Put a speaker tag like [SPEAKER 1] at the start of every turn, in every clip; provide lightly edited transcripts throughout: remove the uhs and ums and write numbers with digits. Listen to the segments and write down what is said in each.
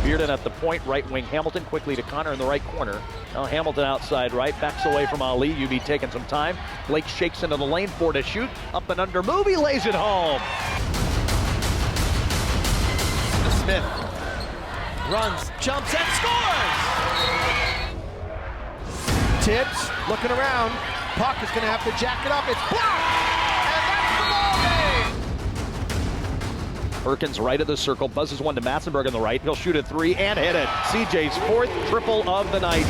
[SPEAKER 1] Bearden at the point, right wing Hamilton quickly to Connor in the right corner. Now Hamilton outside right, backs away from Ali. UB taking some time. Blake shakes into the lane for to shoot. Up and under move, he lays it home.
[SPEAKER 2] Smith runs, jumps, and scores! Tibbs looking around. Puck is going to have to jack it up. It's blocked!
[SPEAKER 1] Perkins right of the circle, buzzes one to Matzenberg on the right. He'll shoot a three and hit it. CJ's fourth triple of the night.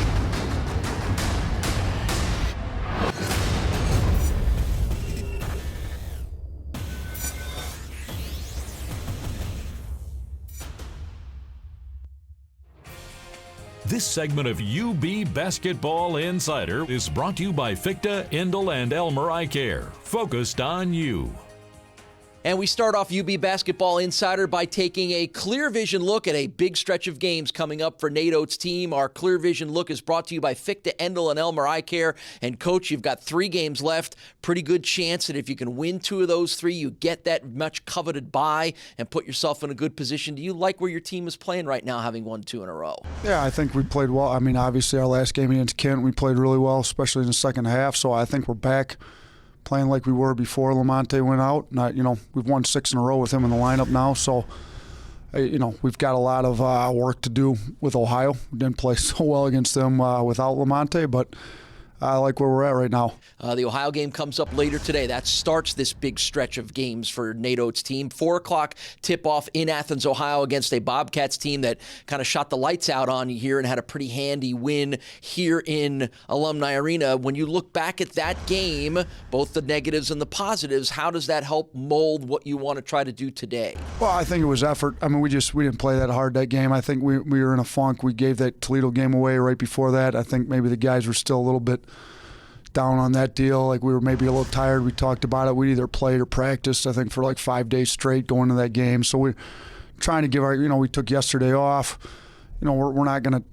[SPEAKER 3] This segment of UB Basketball Insider is brought to you by Fichte, Indel, and Elmer Eye Care. Focused on you.
[SPEAKER 4] And we start off UB Basketball Insider by taking a clear vision look at a big stretch of games coming up for Nate Oats' team. Our clear vision look is brought to you by Fichte, Indel, and Elmer Eye Care. And Coach, you've got 3 games left. Pretty good chance that if you can win 2 of those 3, you get that much coveted bye and put yourself in a good position. Do you like where your team is playing right now, having won 2 in a row?
[SPEAKER 5] Yeah, I think we played well. I mean, obviously our last game against Kent, we played really well, especially in the second half. So I think we're back playing like we were before Lamonte went out. We've won 6 in a row with him in the lineup now, so we've got a lot of work to do with Ohio. We didn't play so well against them without Lamonte, but I like where we're at right now.
[SPEAKER 4] The Ohio game comes up later today. That starts this big stretch of games for Nate Oats' team. 4 o'clock tip-off in Athens, Ohio against a Bobcats team that kind of shot the lights out on you here and had a pretty handy win here in Alumni Arena. When you look back at that game, both the negatives and the positives, how does that help mold what you want to try to do today?
[SPEAKER 5] Well, I think it was effort. I mean, we didn't play that hard that game. I think we were in a funk. We gave that Toledo game away right before that. I think maybe the guys were still a little bit down on that deal. Like, we were maybe a little tired. We talked about it. We either played or practiced, I think, for like 5 days straight going to that game. So we're trying to give we took yesterday off. We're not going to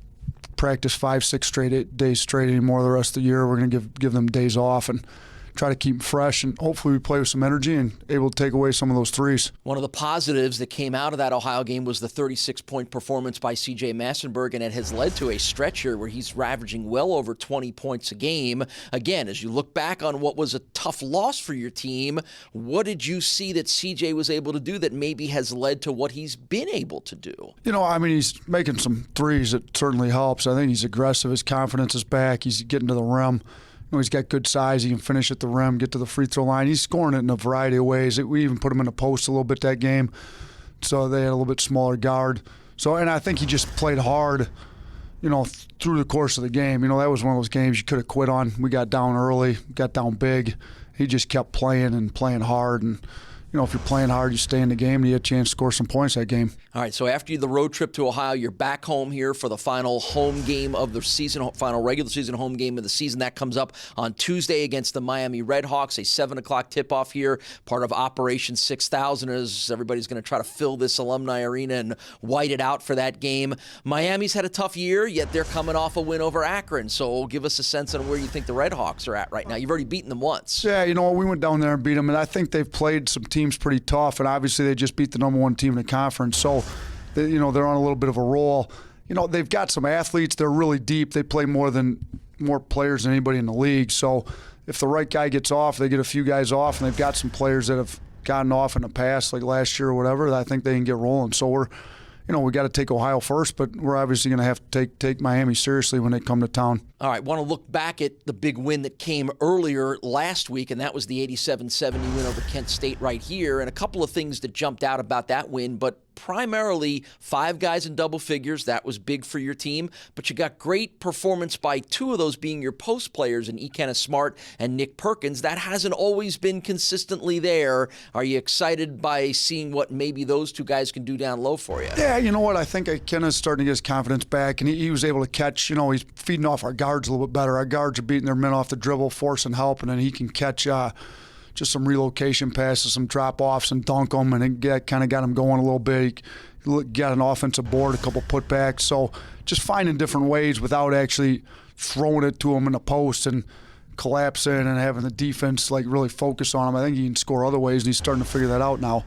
[SPEAKER 5] practice 5-6 days straight anymore the rest of the year. We're going to give them days off and try to keep them fresh, and hopefully we play with some energy and able to take away some of those threes.
[SPEAKER 4] One of the positives that came out of that Ohio game was the 36-point performance by C.J. Massenberg, and it has led to a stretch here where he's averaging well over 20 points a game. Again, as you look back on what was a tough loss for your team, what did you see that C.J. was able to do that maybe has led to what he's been able to do?
[SPEAKER 5] He's making some threes that certainly helps. I think he's aggressive. His confidence is back. He's getting to the rim. He's got good size. He can finish at the rim, get to the free throw line. He's scoring it in a variety of ways. We even put him in the post a little bit that game, so they had a little bit smaller guard. And I think he just played hard, through the course of the game. That was one of those games you could have quit on. We got down early, got down big. He just kept playing and playing hard. And if you're playing hard, you stay in the game and you get a chance to score some points that game.
[SPEAKER 4] All right, so after the road trip to Ohio, you're back home here for the final home game of the season, final regular season home game of the season. That comes up on Tuesday against the Miami Redhawks, a 7 o'clock tip-off here, part of Operation 6000, as everybody's going to try to fill this Alumni Arena and white it out for that game. Miami's had a tough year, yet they're coming off a win over Akron, so give us a sense on where you think the Redhawks are at right now. You've already beaten them once.
[SPEAKER 5] Yeah, we went down there and beat them, and I think they've played some teams pretty tough, and obviously they just beat the number 1 team in the conference, so they're on a little bit of a roll. They've got some athletes. They're really deep. They play more players than anybody in the league, so if the right guy gets off, they get a few guys off, and they've got some players that have gotten off in the past, like last year or whatever, I think they can get rolling. So we got to take Ohio first, but we're obviously going to have to take Miami seriously when they come to town.
[SPEAKER 4] All right, want to look back at the big win that came earlier last week, and that was the 87-70 win over Kent State right here. And a couple of things that jumped out about that win, but primarily 5 guys in double figures. That was big for your team, but you got great performance by 2 of those being your post players in Ikenna Smart and Nick Perkins. That hasn't always been consistently there. Are you excited by seeing what maybe those 2 guys can do down low for you?
[SPEAKER 5] Yeah, you know what? I think Ikenna's starting to get his confidence back, and he was able to catch, he's feeding off our guards a little bit better. Our guards are beating their men off the dribble, forcing help, and then he can catch just some relocation passes, some drop-offs, and dunk them, and it kind of got him going a little bit. He got an offensive board, a couple putbacks. So just finding different ways without actually throwing it to him in the post and collapsing and having the defense really focus on him. I think he can score other ways, and he's starting to figure that out now.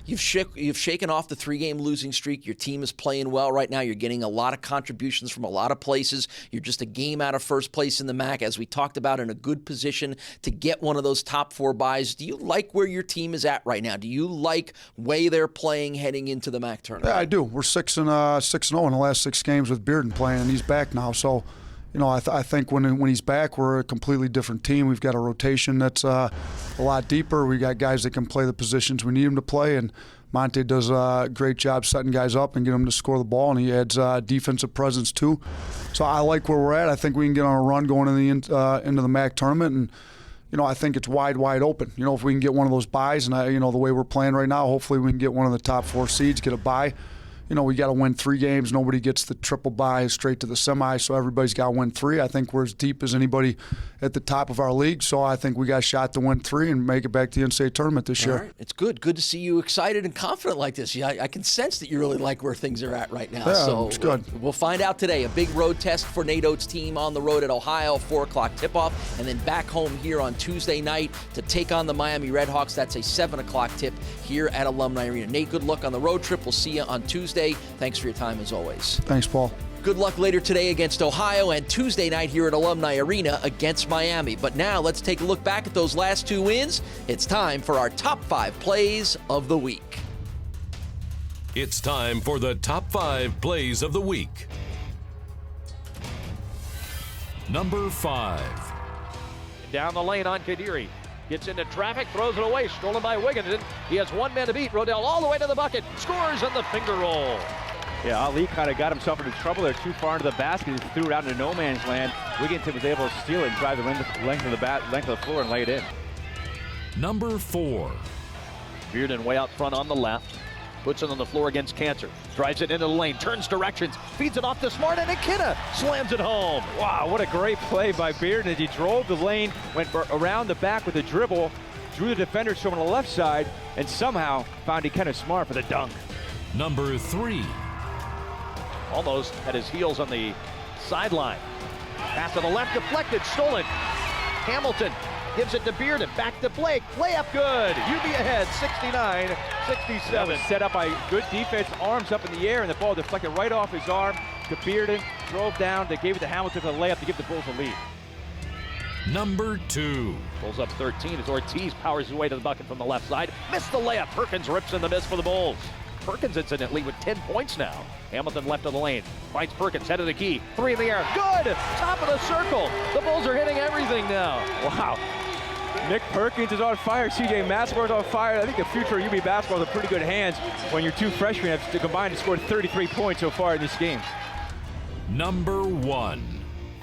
[SPEAKER 4] You've shaken off the 3-game losing streak. Your team is playing well right now. You're getting a lot of contributions from a lot of places. You're just a game out of first place in the MAC, as we talked about, in a good position to get one of those top 4 buys. Do you like where your team is at right now? Do you like way they're playing heading into the MAC tournament?
[SPEAKER 5] Yeah, I do. We're 6-0 in the last 6 games with Bearden playing, and he's back now. So, I think when he's back, we're a completely different team. We've got a rotation that's a lot deeper. We got guys that can play the positions we need them to play, and Monte does a great job setting guys up and getting them to score the ball, and he adds defensive presence too. So I like where we're at. I think we can get on a run going into the MAC tournament, and I think it's wide open. If we can get one of those buys, and the way we're playing right now, hopefully we can get one of the top 4 seeds, get a bye. We got to win 3 games. Nobody gets the triple bye straight to the semi, so everybody's got to win 3. I think we're as deep as anybody at the top of our league, so I think we got a shot to win 3 and make it back to the NCAA tournament this year.
[SPEAKER 4] All right. It's good. Good to see you excited and confident like this. Yeah, I can sense that you really like where things are at right now.
[SPEAKER 5] Yeah,
[SPEAKER 4] so
[SPEAKER 5] it's good.
[SPEAKER 4] We'll find out today. A big road test for Nate Oats' team on the road at Ohio, 4 o'clock tip-off, and then back home here on Tuesday night to take on the Miami Redhawks. That's a 7 o'clock tip here at Alumni Arena. Nate, good luck on the road trip. We'll see you on Tuesday. Thanks for your time as always.
[SPEAKER 5] Thanks, Paul.
[SPEAKER 4] Good luck later today against Ohio, and Tuesday night here at Alumni Arena against Miami. But now let's take a look back at those last 2 wins. It's time for our top 5 plays of the week.
[SPEAKER 3] It's time for the top 5 plays of the week. Number 5.
[SPEAKER 1] Down the lane on Kadiri. Gets into traffic, throws it away, stolen by Wigginton. He has 1 man to beat. Rodell all the way to the bucket. Scores on the finger roll.
[SPEAKER 6] Yeah, Ali kind of got himself into trouble there, too far into the basket. He threw it out into no man's land. Wigginton was able to steal it and drive the length of the floor and lay it in.
[SPEAKER 3] Number 4.
[SPEAKER 1] Bearden way out front on the left. Puts it on the floor against Cancer. Drives it into the lane, turns directions, feeds it off to Smart, and Akina slams it home.
[SPEAKER 6] Wow, what a great play by Bearden as he drove the lane, went around the back with a dribble, drew the defender to him on the left side, and somehow found Akina Smart for the dunk.
[SPEAKER 3] Number 3.
[SPEAKER 1] Almost at his heels on the sideline. Pass to the left, deflected, stolen. Hamilton gives it to Bearden, back to Blake. Layup good. UB ahead, 69-67.
[SPEAKER 6] That was set up by good defense, arms up in the air, and the ball deflected right off his arm to Bearden. Drove down, they gave it to Hamilton for the layup to give the Bulls a lead.
[SPEAKER 3] Number 2.
[SPEAKER 1] Bulls up 13 as Ortiz powers his way to the bucket from the left side. Missed the layup. Perkins rips in the miss for the Bulls. Perkins incidentally with 10 points now. Hamilton left of the lane. Finds Perkins, head of the key. 3 in the air. Good! Top of the circle. The Bulls are hitting everything now.
[SPEAKER 6] Wow. Nick Perkins is on fire. CJ Massenberg is on fire. I think the future of UB basketball is in pretty good hands when your 2 freshmen have combined to score 33 points so far in this game.
[SPEAKER 3] Number 1.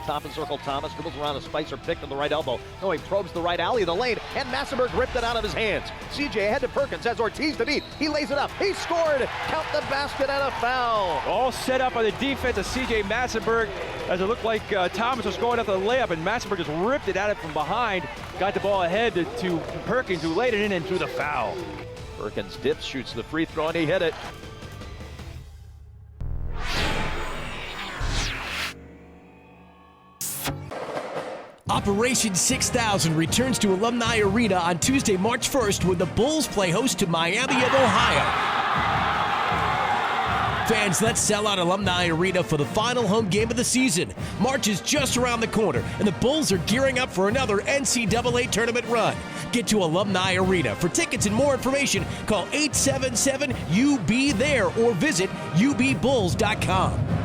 [SPEAKER 1] Top of the circle, Thomas dribbles around a Spicer pick to the right elbow. No, he probes the right alley of the lane, and Massenberg ripped it out of his hands. CJ ahead to Perkins, has Ortiz to beat. He lays it up. He scored. Count the basket and a foul.
[SPEAKER 6] All set up by the defense of CJ Massenberg as it looked like Thomas was going up the layup, and Massenberg just ripped it at it from behind. Got the ball ahead to Perkins, who laid it in and drew the foul.
[SPEAKER 1] Perkins dips, shoots the free throw, and he hit it.
[SPEAKER 7] Operation 6000 returns to Alumni Arena on Tuesday, March 1st when the Bulls play host to Miami of Ohio. Fans, let's sell out Alumni Arena for the final home game of the season. March is just around the corner, and the Bulls are gearing up for another NCAA tournament run. Get to Alumni Arena. For tickets and more information, call 877-UB-THERE or visit UBBulls.com.